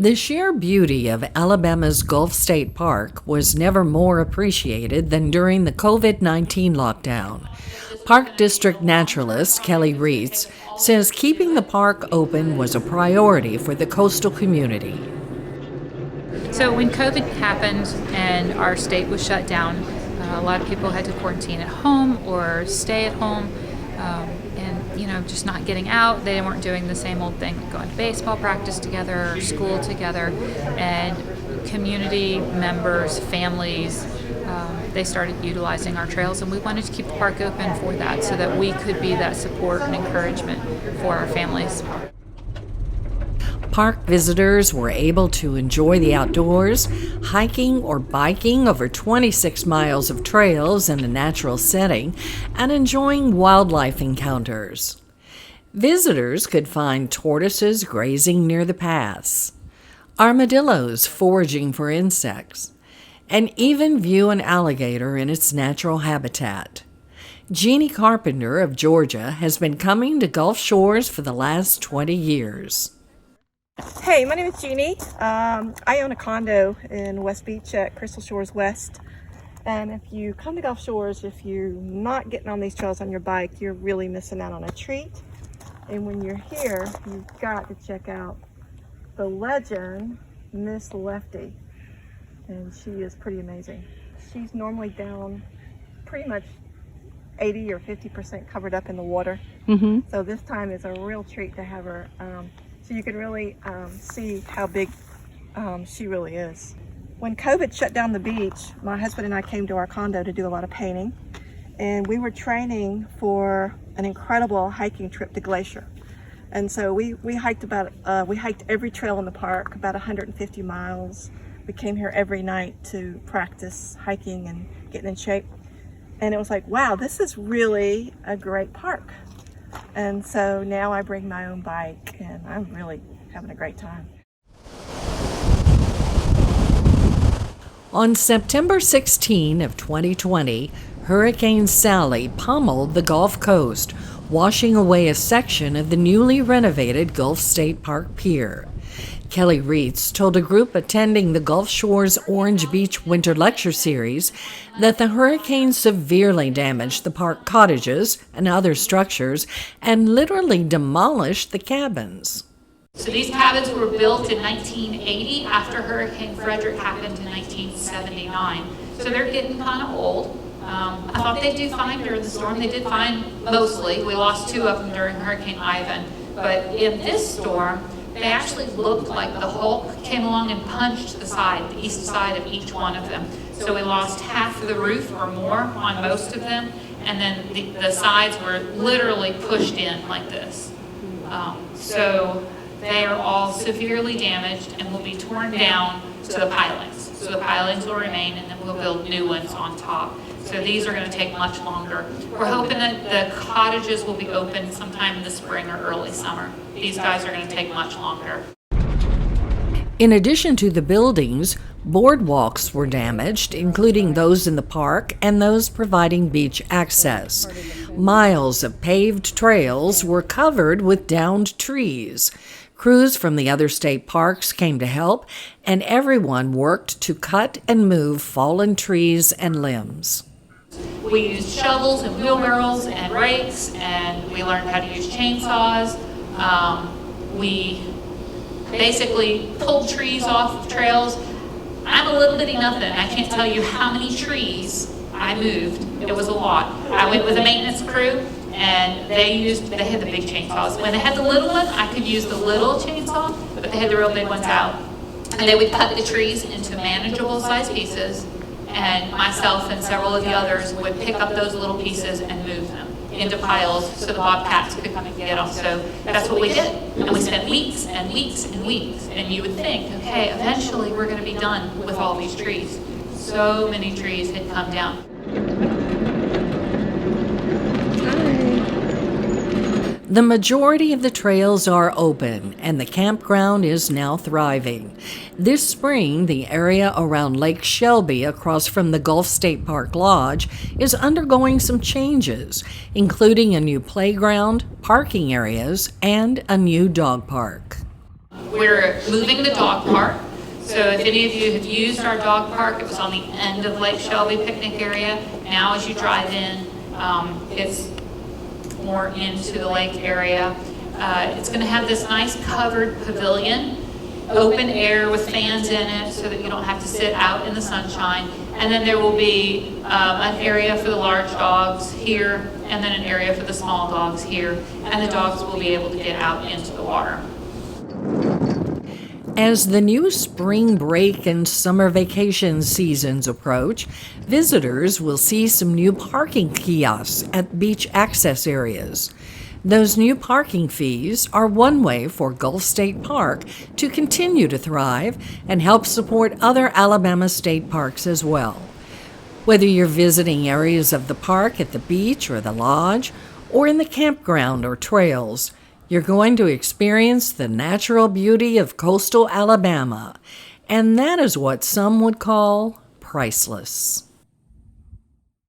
The sheer beauty of Alabama's Gulf State Park was never more appreciated than during the COVID-19 lockdown. Park District naturalist Kelly Reitz says keeping the park open was a priority for the coastal community. So when COVID happened and our state was shut down, a lot of people had to quarantine at home or stay at home. Just not getting out. They weren't doing the same old thing, going to baseball practice together, or school together, and community members, families, they started utilizing our trails, and we wanted to keep the park open for that so that we could be that support and encouragement for our families. Park visitors were able to enjoy the outdoors, hiking or biking over 26 miles of trails in a natural setting, and enjoying wildlife encounters. Visitors could find tortoises grazing near the paths, armadillos foraging for insects, and even view an alligator in its natural habitat. Jeannie Carpenter of Georgia has been coming to Gulf Shores for the last 20 years. Hey, my name is Jeannie. I own a condo in West Beach at Crystal Shores West. And if you come to Gulf Shores, if you're not getting on these trails on your bike, you're really missing out on a treat. And when you're here, you've got to check out the legend, Miss Lefty. And she is pretty amazing. She's normally down pretty much 80 or 50% covered up in the water. So this time is a real treat to have her. So you can really see how big she really is. When COVID shut down the beach, my husband and I came to our condo to do a lot of painting, and we were training for an incredible hiking trip to Glacier. And so we hiked every trail in the park, about 150 miles. We came here every night to practice hiking and getting in shape. And it was like, wow, this is really a great park. And so now I bring my own bike, and I'm really having a great time. On September 16 of 2020, Hurricane Sally pummeled the Gulf Coast, washing away a section of the newly renovated Gulf State Park Pier. Kelly Reitz told a group attending the Gulf Shores Orange Beach Winter Lecture Series that the hurricane severely damaged the park cottages and other structures and literally demolished the cabins. So these cabins were built in 1980 after Hurricane Frederick happened in 1979. So they're getting kind of old. I thought they'd do fine during the storm. They did fine mostly. We lost 2 of them during Hurricane Ivan. But in this storm, they actually looked like the Hulk came along and punched the east side of each one of them. So we lost half of the roof or more on most of them. And then the sides were literally pushed in like this. So they are all severely damaged and will be torn down to the pilings. So the pilings will remain, and then we'll build new ones on top. So these are going to take much longer. We're hoping that the cottages will be open sometime in the spring or early summer. These guys are going to take much longer. In addition to the buildings, boardwalks were damaged, including those in the park and those providing beach access. Miles of paved trails were covered with downed trees. Crews from the other state parks came to help, and everyone worked to cut and move fallen trees and limbs. We used shovels and wheelbarrows and rakes, and we learned how to use chainsaws. We basically pulled trees off of trails. I'm a little bitty nothing. I can't tell you how many trees I moved. It was a lot. I went with a maintenance crew, and they had the big chainsaws. When they had the little one, I could use the little chainsaw, but they had the real big ones out. And they would cut the trees into manageable size pieces, and myself and several of the others would pick up those little pieces and move them into piles so the bobcats could come and get them. So that's what we did. And we spent weeks and weeks and weeks. And you would think, okay, eventually we're going to be done with all these trees. So many trees had come down. The majority of the trails are open, and the campground is now thriving. This spring, the area around Lake Shelby across from the Gulf State Park Lodge is undergoing some changes, including a new playground, parking areas, and a new dog park. we're moving the dog park. So if any of you have used our dog park, it was on the end of Lake Shelby picnic area. Now as you drive in, it's more into the lake area. It's going to have this nice covered pavilion, open air with fans in it so that you don't have to sit out in the sunshine. And then there will be an area for the large dogs here, and then an area for the small dogs here. And the dogs will be able to get out into the water. As the new spring break and summer vacation seasons approach, visitors will see some new parking kiosks at beach access areas. Those new parking fees are one way for Gulf State Park to continue to thrive and help support other Alabama state parks as well. Whether you're visiting areas of the park at the beach or the lodge, or in the campground or trails, you're going to experience the natural beauty of coastal Alabama, and that is what some would call priceless.